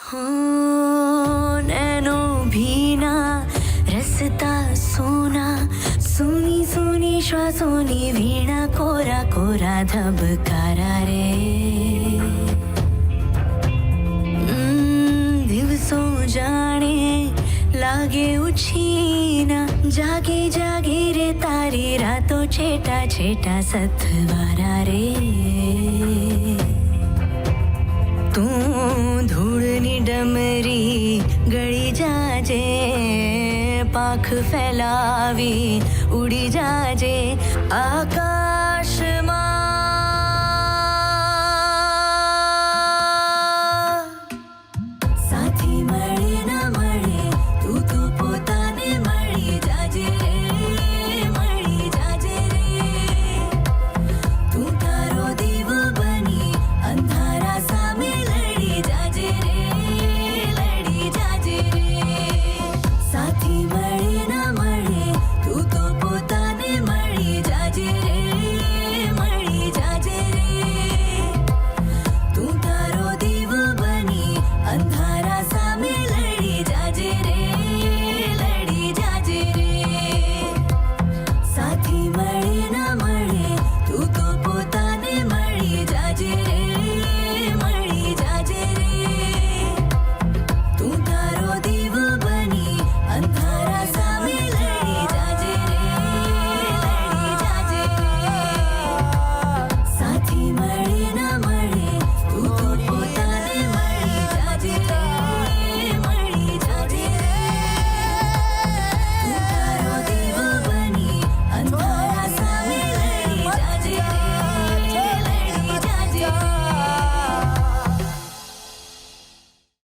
हो नैनो भीना रसता सोना सुनी सुनी श्वासोनी वीणा कोरा कोरा धबकारा रे દિવસો જાણે લાગે ઉછીના જાગે જાગે રે તારી રાતો છેટા છેટા સથવારા રે તું ધૂળની ડમરી ગળી જાજે પાંખ ફેલાવી ઉડી જાજે આકાશ